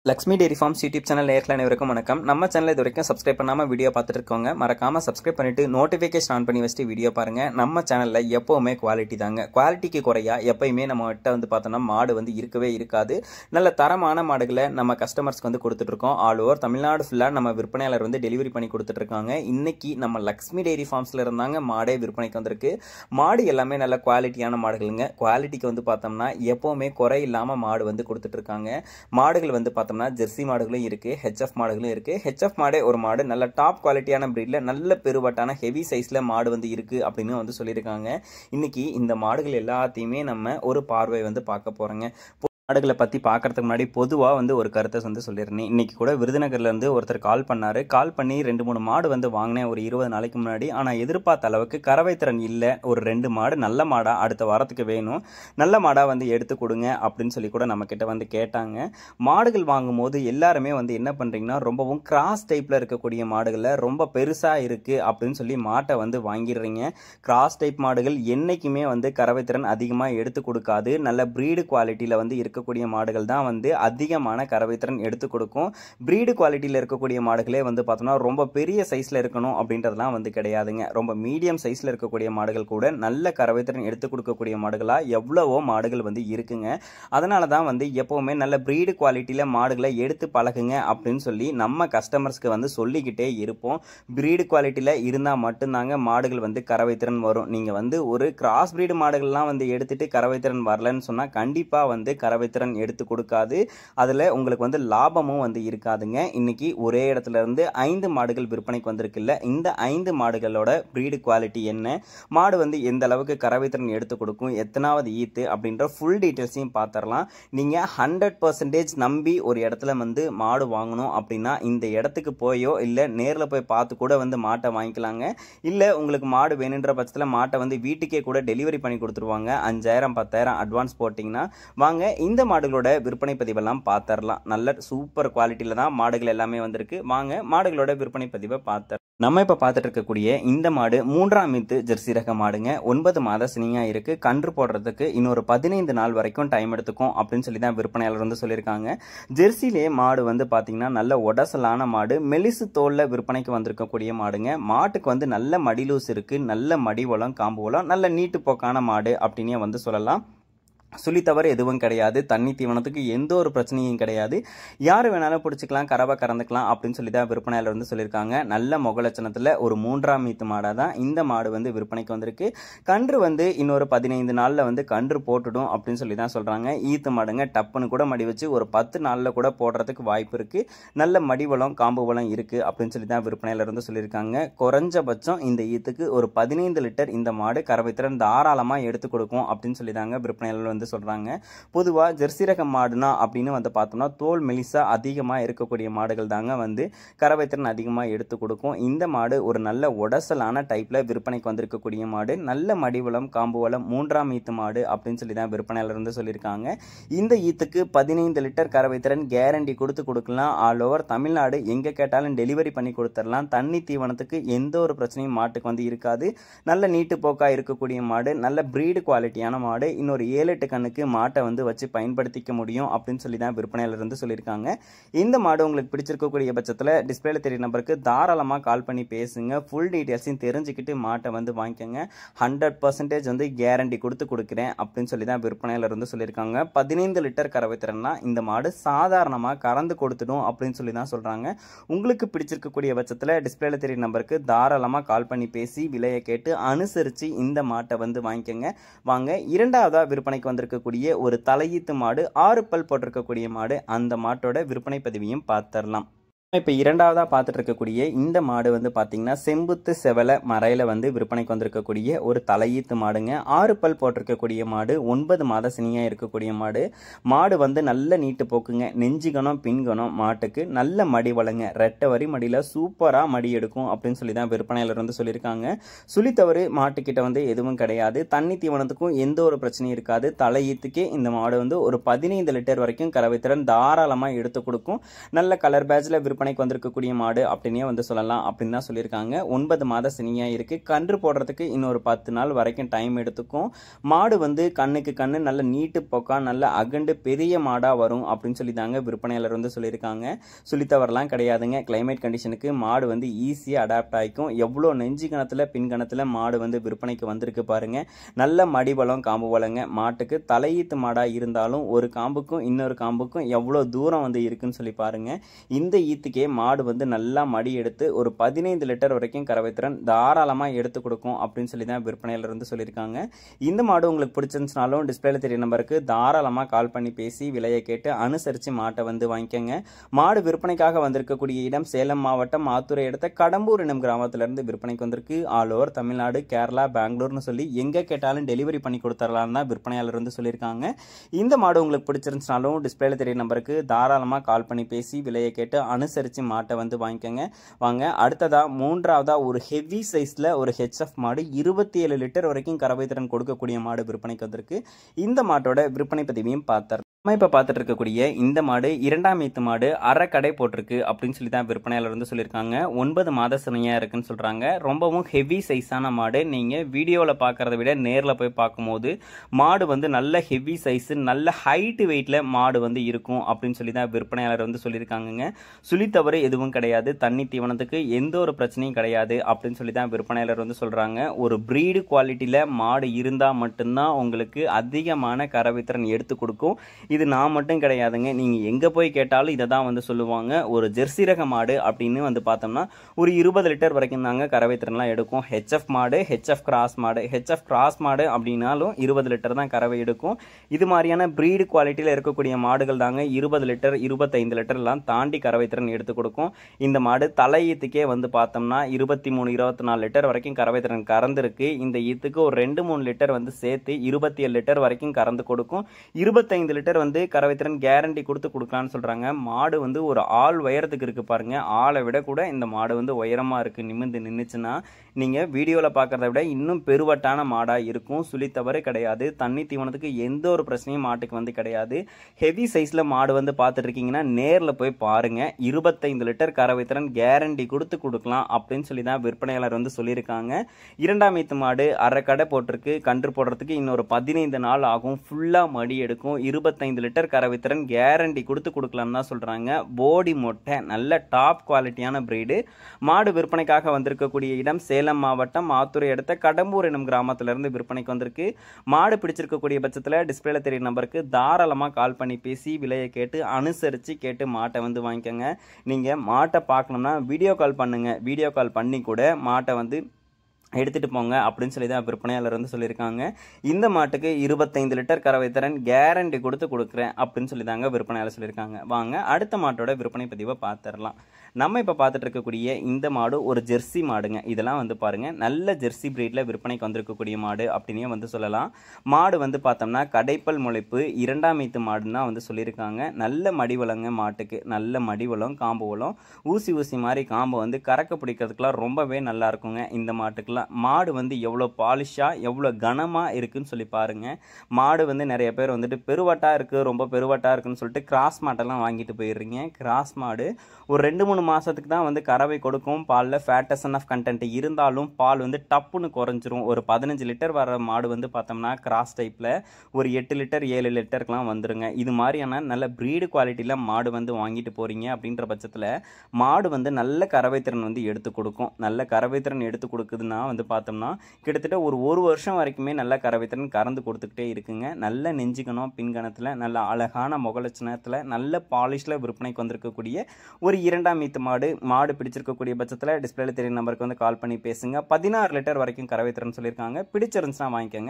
Lakshmi dairy farms YouTube channel நேயர்கள் அனைவருக்கும் வணக்கம். நம்ம சேனல் இது வரைக்கும் சப்ஸ்கிரைப் பண்ணாமல் வீடியோ பார்த்துட்டு இருக்கோங்க. மறக்காம சப்ஸ்கிரைப் பண்ணிட்டு நோட்டிஃபிகேஷன் ஆன் பண்ணி வச்சுட்டு வீடியோ பாருங்க. நம்ம சேனலில் எப்போவுமே குவாலிட்டி தாங்க. குவாலிட்டிக்கு குறையா எப்பயுமே நம்ம கிட்ட பார்த்தோம்னா மாடு இருக்கவே இருக்காது. நல்ல தரமான மாடுகளை நம்ம கஸ்டமர்ஸ்க்கு கொடுத்துட்டு இருக்கோம். ஆல் ஓவர் தமிழ்நாடு ஃபுல்லாக நம்ம விற்பனையாளர் டெலிவரி பண்ணி கொடுத்துட்டு இருக்காங்க. இன்னைக்கு நம்ம லக்ஷ்மி டெய்ரி ஃபார்ம்ஸ்ல இருந்தாங்க மாடே விற்பனைக்கு வந்திருக்கு. மாடு எல்லாமே நல்ல குவாலிட்டியான மாடுகளுங்க. குவாலிட்டிக்கு பார்த்தோம்னா எப்போவுமே குறை இல்லாமல் மாடு கொடுத்துட்டு இருக்காங்க. மாடுகள் பார்த்தோம்னா ஜெர்சி மாடுகளும் இருக்கு, ஹெச்எஃப் மாடுகளும் இருக்கு. ஹெச்எஃப் மாடே ஒரு மாடு நல்ல டாப் குவாலிட்டியான பிரீட்ல நல்ல பெருவட்டான ஹெவி சைஸ்ல மாடு இருக்கு அப்படின்னு சொல்லியிருக்காங்க. இன்னைக்கு இந்த மாடுகள் எல்லாத்தையுமே நம்ம ஒரு பார்வை பார்க்க போறோங்க. மாடுகளை பற்றி பார்க்கறதுக்கு முன்னாடி பொதுவாக ஒரு கருத்தை சொல்லியிருந்தேன். இன்றைக்கி கூட விருதுநகர்லேருந்து ஒருத்தர் கால் பண்ணி 2-3 மாடு வாங்கினேன் ஒரு 20 நாளைக்கு முன்னாடி. ஆனால் எதிர்பார்த்த அளவுக்கு கறவை திறன் இல்லை. ஒரு 2 மாடு நல்ல மாடாக அடுத்த வாரத்துக்கு வேணும், நல்ல மாடாக எடுத்து கொடுங்க அப்படின்னு சொல்லி கூட நம்மக்கிட்ட கேட்டாங்க. மாடுகள் வாங்கும்போது எல்லாருமே என்ன பண்ணுறீங்கன்னா ரொம்பவும் கிராஸ் டைப்பில் இருக்கக்கூடிய மாடுகளில் ரொம்ப பெருசாக இருக்குது அப்படின்னு சொல்லி மாட்டை வாங்கிடுறீங்க. கிராஸ் டைப் மாடுகள் என்றைக்குமே கறவை திறன் அதிகமாக எடுத்து கொடுக்காது. நல்ல ப்ரீடு குவாலிட்டியில் இருக்கக்கூடிய மாடுகள் தான் அதிகமான கறவைத்திறன் எடுத்து கொடுக்கும். பிரீடு குவாலிட்டியில் இருக்கக்கூடிய மாடுகளே பார்த்தோம்னா ரொம்ப பெரிய சைஸ்ல இருக்கணும் அப்படின்றதெல்லாம் கிடையாதுங்க. ரொம்ப மீடியம் சைஸ்ல இருக்கக்கூடிய மாடுகள் கூட நல்ல கறவைத்திறன் எடுத்து கொடுக்கக்கூடிய மாடுகளா எவ்வளவோ மாடுகள் இருக்குங்க. அதனால தான் எப்பவுமே நல்ல பிரீடு குவாலிட்டியில மாடுகளை எடுத்து பழகுங்க அப்படின்னு சொல்லி நம்ம கஸ்டமர்ஸ்க்கு சொல்லிக்கிட்டே இருப்போம். பிரீடு குவாலிட்டியில இருந்தா மட்டும்தாங்க மாடுகள் கறவைத்திறன் வரும். நீங்க ஒரு கிராஸ் பிரீடு மாடுகள்லாம் எடுத்துட்டு கறவைத்திறன் வரலன்னு சொன்னா கண்டிப்பா கறவைத்திறன் எடுத்து கொடுக்காது. அதுல உங்களுக்கு லாபமும் இருக்காதுங்க. இன்னைக்கு ஒரே இடத்துல இருந்து 5 மாடுகள் விற்பனைக்கு வந்திருக்குல்ல, இந்த 5 மாடுகளோட பிரீடு குவாலிட்டி என்ன, மாடு எந்த அளவுக்கு கறவைத்திறன் எடுத்து கொடுக்கும், எத்தனாவது ஈத்து அப்படின்ற ஃபுல் டீடைல்ஸையும் பார்த்துடலாம். நீங்க 100% நம்பி ஒரு இடத்துல மாடு வாங்கணும் அப்படின்னா இந்த இடத்துக்கு போயோ இல்ல நேர்ல போய் பார்த்து கூட மாட்டை வாங்கிக்கலாங்க. இல்ல உங்களுக்கு மாடு வேணுன்ற பட்சத்தில் மாட்டை வீட்டுக்கே கூட டெலிவரி பண்ணி கொடுத்துருவாங்க. 5000-10,000 அட்வான்ஸ் போட்டிங்கன்னா வாங்க இந்த மாடுகளோட விற்பனை பதிவெல்லாம் பார்த்துடலாம். நல்ல சூப்பர் குவாலிட்டியில தான் மாடுகள் எல்லாமே வந்திருக்கு. வாங்க மாடுகளோட விற்பனை பதிவை பார்த்து நம்ம இப்ப பார்த்துட்டு இருக்கக்கூடிய இந்த மாடு 3ஆம் ஈத்து ஜெர்சி ரக மாடுங்க. 9 மாத சினியா இருக்கு. கன்று போடுறதுக்கு இன்னொரு 15 நாள் வரைக்கும் டைம் எடுத்துக்கும் அப்படின்னு சொல்லி தான் விற்பனையாளர் சொல்லியிருக்காங்க. ஜெர்சிலே மாடு பாத்தீங்கன்னா நல்ல உடசலான மாடு, மெலிசு தோல்ல விற்பனைக்கு வந்திருக்கக்கூடிய மாடுங்க. மாட்டுக்கு நல்ல மடிலூஸ் இருக்கு, நல்ல மடிவளம் காம்பு வளம், நல்ல நீட்டு போக்கான மாடு அப்படின்னே சொல்லலாம். சுழி தவறு எதுவும் கிடையாது. தண்ணி தீவனத்துக்கு எந்த ஒரு பிரச்சனையும் கிடையாது. யாரு வேணாலும் பிடிச்சிக்கலாம், கறவை கறந்துக்கலாம் அப்படின்னு சொல்லி தான் விற்பனையாளர் சொல்லியிருக்காங்க. நல்ல முகலட்சணத்துல ஒரு 3ஆம் ஈத்து மாடா தான் இந்த மாடு விற்பனைக்கு வந்திருக்கு. கன்று இன்னொரு 15 நாள்ல கன்று போட்டுடும் அப்படின்னு சொல்லி தான் சொல்றாங்க. ஈத்து மாடுங்க டப்புன்னு கூட மடி வச்சு ஒரு 10 நாள்ல கூட போடுறதுக்கு வாய்ப்பு இருக்கு. நல்ல மடிவளம் காம்பு வளம் இருக்கு அப்படின்னு சொல்லி தான் விற்பனையாளர் சொல்லியிருக்காங்க. குறைஞ்சபட்சம் இந்த ஈத்துக்கு ஒரு 15 லிட்டர் இந்த மாடு கறவைத்திறன் தாராளமா எடுத்து கொடுக்கும் அப்படின்னு சொல்லி தாங்க விற்பனையாளர் சொல்றாங்க. பொதுவா ஜெர்சி ரக மாடுனா அப்படின்னு பார்த்தோம்னா தோல் மெலிசா அதிகமா இருக்கக்கூடிய மாடுகள் தாங்க கறவைத்திறன் அதிகமா எடுத்து கொடுக்கும். இந்த மாடு ஒரு நல்ல உடசலான டைப்ல விற்பனைக்கு வந்திருக்கக்கூடிய மாடு, நல்ல மடிவளம் காம்பு வளம் 3ஆம் ஈத்து மாடு அப்படின்னு சொல்லி தான் விற்பனையாளர் சொல்லியிருக்காங்க. இந்த ஈத்துக்கு 15 லிட்டர் கறவைத்திறன் கேரண்டி கொடுக்கலாம். ஆல் ஓவர் தமிழ்நாடு எங்க கேட்டாலும் டெலிவரி பண்ணி கொடுத்துடலாம். தண்ணி தீவனத்துக்கு எந்த ஒரு பிரச்சனையும் மாட்டுக்கு இருக்காது. நல்ல நீட்டு போக்கா இருக்கக்கூடிய மாடு, நல்ல பிரீடு குவாலிட்டியான மாடு. இன்னொரு 7-8 கண்ணுக்கு மாட்டை வச்சு பயன்படுத்திக்க முடியும் அப்படின்னு சொல்லி தான் விற்பனையாளர் சொல்லியிருக்காங்க. இந்த மாடு உங்களுக்கு பிடிச்சிருக்கக்கூடிய பட்சத்தில் டிஸ்பிளேல தெரிய நம்பருக்கு தாராளமாக கால் பண்ணி பேசுங்க. ஃபுல் டீடைல்ஸையும் தெரிஞ்சுக்கிட்டு மாட்டை வாங்கிக்கோங்க. 100% கேரண்டி கொடுக்குறேன் அப்படின்னு சொல்லி தான் விற்பனையாளர் சொல்லியிருக்காங்க. 15 லிட்டர் கறவை திறன்னா இந்த மாடு சாதாரணமாக கறந்து கொடுத்துடும் அப்படின்னு சொல்லி தான் சொல்றாங்க. உங்களுக்கு பிடிச்சிருக்கக்கூடிய பட்சத்தில் டிஸ்பிளேல தெரிய நம்பருக்கு தாராளமாக கால் பண்ணி பேசி விலையை கேட்டு அனுசரித்து இந்த மாட்டை வாங்கிக்கோங்க. வாங்க இரண்டாவதா விற்பனைக்கு வந்திருக்கக்கூடிய ஒரு தலையீத்து மாடு, 6 பல் போட்டிருக்கக்கூடிய மாடு, அந்த மாட்டோட விற்பனை பதிவையும் பார்த்துடலாம். இப்போ இரண்டாவதா பார்த்துட்டு இருக்கக்கூடிய இந்த மாடு பார்த்தீங்கன்னா செம்புத்து செவல மறையில விற்பனைக்கு வந்திருக்கக்கூடிய ஒரு தலையீத்து மாடுங்க. 6 பல் போட்டிருக்கக்கூடிய மாடு, 9 மாத சினியா இருக்கக்கூடிய மாடு. மாடு நல்ல நீட்டு போக்குங்க, நெஞ்சுகணம் பின்கணம் மாட்டுக்கு நல்ல மடி வளங்க, ரெட்டை வரி மடியில சூப்பரா மடி எடுக்கும் அப்படின்னு சொல்லி தான் விற்பனையாளர் சொல்லியிருக்காங்க. சுழி தவறு மாட்டுக்கிட்ட எதுவும் கிடையாது. தண்ணி தீவனத்துக்கும் எந்த ஒரு பிரச்சனையும் இருக்காது. தலையீத்துக்கே இந்த மாடு ஒரு 15 லிட்டர் வரைக்கும் கறவைத்திறன் தாராளமா எடுத்து கொடுக்கும். நல்ல கலர் பேட்ச்ல விற்பனைக்கு வந்திருக்கக்கூடிய மாடு அப்படின்னே வந்து சொல்லலாம் அப்படின்னு தான் சொல்லியிருக்காங்க. 9 மாத சினியா இருக்கு. கன்று போடுறதுக்கு இன்னொரு 10 நாள் வரைக்கும் டைம் எடுத்துக்கும். மாடு வந்து கண்ணுக்கு கண்ணு நல்ல நீட்டு போக்கா நல்ல அகண்டு பெரிய மாடா வரும் அப்படின்னு சொல்லி தாங்க விற்பனையாளர் வந்து சொல்லியிருக்காங்க. சொல்லித்தவரெல்லாம் கிடையாதுங்க. கிளைமேட் கண்டிஷனுக்கு மாடு வந்து ஈஸியாக அடாப்ட் ஆகிக்கும். எவ்வளோ நெஞ்சு கணத்தில் பின்கணத்தில் மாடு வந்து விற்பனைக்கு வந்திருக்கு பாருங்க. நல்ல மடிபலம் காம்பு வளங்க. மாட்டுக்கு தலையீத்து மாடாக இருந்தாலும் ஒரு காம்புக்கும் இன்னொரு காம்புக்கும் எவ்வளோ தூரம் வந்து இருக்குன்னு சொல்லி பாருங்க. இந்த ஈத்துக்கே மாடு வந்து நல்லா மடி எடுத்து ஒரு 15 லிட்டர் வரைக்கும் கறவை திறன் தாராளமாக எடுத்து கொடுக்கும் அப்படின்னு சொல்லி தான் விற்பனையாளர் வந்து சொல்லியிருக்காங்க. இந்த மாடு உங்களுக்கு பிடிச்சிருந்துச்சுனாலும் டிஸ்பிளேல தெரிய நம்பருக்கு தாராளமாக கால் பண்ணி பேசி விலையை கேட்டு அனுசரித்து மாட்டை வந்து வாங்கிக்கோங்க. மாடு விற்பனைக்காக வந்திருக்கக்கூடிய இடம் சேலம் மாவட்டம் ஆத்தூரை அடுத்த கடம்பூர் எனும் கிராமத்திலிருந்து விற்பனைக்கு வந்திருக்கு. ஆல் ஓவர் தமிழ்நாடு, கேரளா, பெங்களூர்னு சொல்லி எங்கே கேட்டாலும் டெலிவரி பண்ணி கொடுத்துடலாம் தான் விற்பனையாளர் வந்து சொல்லியிருக்காங்க. இந்த மாடு உங்களுக்கு பிடிச்சிருந்துச்சுனாலும் டிஸ்பிளேல தெரிய நம்பருக்கு தாராளமாக கால் பண்ணி பேசி விலையை கேட்டு அனுசரித்து மாட்டை வந்து வாங்கிக்கோங்க. வாங்க அடுத்ததா மூன்றாவதா ஒரு ஹெவி சைஸில் ஒரு ஹெச்எஃப் மாடு 27 லிட்டர் வரைக்கும் கறவை திறன் கொடுக்கக்கூடிய மாடு விற்பனைக்கு வந்திருக்கு. இந்த மாட்டோட விற்பனை பதிவையும் பார்த்தார். நம்ம இப்போ பார்த்துட்டு இருக்கக்கூடிய இந்த மாடு 2ஆம் ஈத்து மாடு, அரை கடை போட்டிருக்கு அப்படின்னு சொல்லி தான் விற்பனையாளர் வந்து சொல்லியிருக்காங்க. 9 மாத சினையாக இருக்குன்னு சொல்கிறாங்க. ரொம்பவும் ஹெவி சைஸான மாடு. நீங்கள் வீடியோவில் பார்க்குறத விட நேரில் போய் பார்க்கும்போது மாடு வந்து நல்ல ஹெவி சைஸு நல்ல ஹைட்டு வெயிட்டில் மாடு வந்து இருக்கும் அப்படின்னு சொல்லி தான் விற்பனையாளர் வந்து சொல்லியிருக்காங்கங்க. சுழித்தவறு எதுவும் கிடையாது. தண்ணி தீவனத்துக்கு எந்த ஒரு பிரச்சனையும் கிடையாது அப்படின்னு சொல்லி தான் விற்பனையாளர் வந்து சொல்கிறாங்க. ஒரு ப்ரீடு குவாலிட்டியில் மாடு இருந்தால் மட்டும்தான் உங்களுக்கு அதிகமான கறவை திறன் எடுத்து கொடுக்கும். இது நான் மட்டும் கிடையாதுங்க. நீங்கள் எங்கே போய் கேட்டாலும் இதை தான் வந்து சொல்லுவாங்க. ஒரு ஜெர்சி ரக மாடு அப்படின்னு வந்து பார்த்தோம்னா ஒரு 20 லிட்டர் வரைக்கும் தாங்க கறவை திறன்லாம் எடுக்கும். ஹெச்எஃப் மாடு, ஹெச்எஃப் கிராஸ் மாடு, ஹெச்எஃப் கிராஸ் மாடு அப்படின்னாலும் 20 லிட்டர் தான் கறவை எடுக்கும். இது மாதிரியான ப்ரீடு குவாலிட்டியில் இருக்கக்கூடிய மாடுகள் தாங்க 20 லிட்டர் 25 லிட்டர்லாம் தாண்டி கறவை திறன் எடுத்து கொடுக்கும். இந்த மாடு தலை ஈத்துக்கே வந்து பார்த்தோம்னா 23 24 லிட்டர் வரைக்கும் கறவை திறன் கறந்துருக்கு. இந்த ஈத்துக்கு ஒரு 2-3 லிட்டர் வந்து சேர்த்து 27 லிட்டர் வரைக்கும் கறந்து கொடுக்கும். 25 லிட்டர் வந்து கறவை திறன் கேரண்டி கொடுக்கலாம்னு சொல்றாங்க. மாடு வந்து ஒரு ஆள் உயரத்துக்கு இருக்கு பாருங்க. ஆளை விட கூட இந்த மாடு வந்து உயரமா இருக்கு. நிமிர்ந்து நின்னுச்சுன்னா நீங்க வீடியோல பார்க்கறத விட இன்னும் பெருவட்டான மாடா இருக்கும். சுழித்தவறு கிடையாது. தண்ணி தீவனத்துக்கு எந்த ஒரு பிரச்சனையும் மாட்டுக்கு வந்து கிடையாது. ஹெவி சைஸ்ல மாடு வந்து பார்த்துட்டு இருக்கீங்கன்னா நேரில் போய் பாருங்க. 25 லிட்டர் கறவை திறன் கேரண்டி கொடுக்கலாம் அப்படின்னு சொல்லி தான் விற்பனையாளர் வந்து சொல்லியிருக்காங்க. 2ஆம் ஈத்து மாடு, அரை கடை போட்டிருக்கு. கன்று போடுறதுக்கு இன்னொரு 15 நாள் ஆகும். ஃபுல்லா மடி எடுக்கும். 25 லிட்டர் கறவை திறன் கேரண்டி கொடுக்கலாம் தான் சொல்றாங்க. போடி மொட்டை நல்ல டாப் குவாலிட்டியான பிரீடு. மாடு விற்பனைக்காக வந்திருக்கக்கூடிய இடம் சேலம் மாவட்டம் ஆத்தூரை அடுத்த கடம்பூர் எனும் கிராமத்திலிருந்து விற்பனைக்கு வந்திருக்கு. மாடு பிடிச்சிருக்கக்கூடிய பட்சத்தில் டிஸ்பிளேல தெரிய நம்பருக்கு தாராளமாக கால் பண்ணி பேசி விலையை கேட்டு அனுசரித்து கேட்டு மாட்டை வந்து வாங்கிக்கோங்க. நீங்கள் மாட்டை பார்க்கணும்னா வீடியோ கால் பண்ணுங்க. வீடியோ கால் பண்ணி கூட மாட்டை வந்து எடுத்துட்டு போங்க அப்படின்னு சொல்லி தான் விற்பனையாளர் வந்து சொல்லியிருக்காங்க. இந்த மாட்டுக்கு 25 லிட்டர் கறவை திறன் கேரண்டி கொடுக்குறேன் அப்படின்னு சொல்லி தாங்க விற்பனையாளர் சொல்லியிருக்காங்க. வாங்க அடுத்த மாட்டோட விற்பனை பதிவை பார்த்துடலாம். நம்ம இப்போ பார்த்துட்டு இருக்கக்கூடிய இந்த மாடு ஒரு ஜெர்சி மாடுங்க. இதெல்லாம் வந்து பாருங்க நல்ல ஜெர்சி பிரீட்ல விற்பனைக்கு வந்திருக்கக்கூடிய மாடு அப்படின்னே வந்து சொல்லலாம். மாடு வந்து பார்த்தோம்னா கடைப்பல் முளைப்பு 2ஆம் ஈத்து மாடுன்னு தான் வந்து சொல்லியிருக்காங்க. நல்ல மடிவளங்க மாட்டுக்கு. நல்ல மடிவளம், காம்பு வளம், ஊசி மாதிரி காம்பு வந்து கறக்க பிடிக்கிறதுக்குலாம் ரொம்பவே நல்லா இருக்குங்க இந்த மாட்டுக்குலாம். மாடு வந்து எவ்வளோ பாலிஷாக எவ்வளோ கனமாக இருக்குன்னு சொல்லி பாருங்க. மாடு வந்து நிறைய பேர் வந்துட்டு பெருவட்டா இருக்குது, ரொம்ப பெருவட்டா இருக்குன்னு சொல்லிட்டு கிராஸ் மாட்டெல்லாம் வாங்கிட்டு போயிடுறீங்க. கிராஸ் மாடு ஒரு 2-3 மாதத்துக்கு தான் வந்து கறவை கொடுக்கும். பாலில் ஃபேட்டசன் ஆஃப் கண்டென்ட் இருந்தாலும் பால் வந்து டப்புன்னு குறைஞ்சிரும். ஒரு 15 லிட்டர் வர மாடு வந்து பார்த்தோம்னா கிராஸ் டைப்பில் ஒரு 8 லிட்டர் 7 லிட்டருக்குலாம் வந்துருங்க. இது மாதிரியான நல்ல ப்ரீடு குவாலிட்டியில் மாடு வந்து வாங்கிட்டு போகிறீங்க அப்படின்ற பட்சத்தில் மாடு வந்து நல்ல கறவை திறன் வந்து எடுத்து கொடுக்கும். நல்ல கறவை திறன் எடுத்து கொடுக்குதுன்னா வந்து பார்த்தோம்னா கிட்டத்தட்ட ஒரு வருஷம் வரைக்குமே நல்ல கறவை திறன் கறந்து கொடுத்துக்கிட்டே இருக்குங்க. நல்ல நெஞ்சுக்கணும் பின்கணத்தில் நல்ல அழகான முகலட்சணத்தில் நல்ல பாலிஷில் விற்பனைக்கு வந்திருக்கக்கூடிய ஒரு 2ஆம் ஈத்து மாடு பிடிச்சிருக்கக்கூடிய பட்சத்தில் டிஸ்பிளேல தெரிய நம்பருக்கு வந்து கால் பண்ணி பேசுங்க. 16 லிட்டர் வரைக்கும் கறவை திறன் சொல்லியிருக்காங்க. பிடிச்சிருந்துச்சுன்னா வாங்கிக்கோங்க.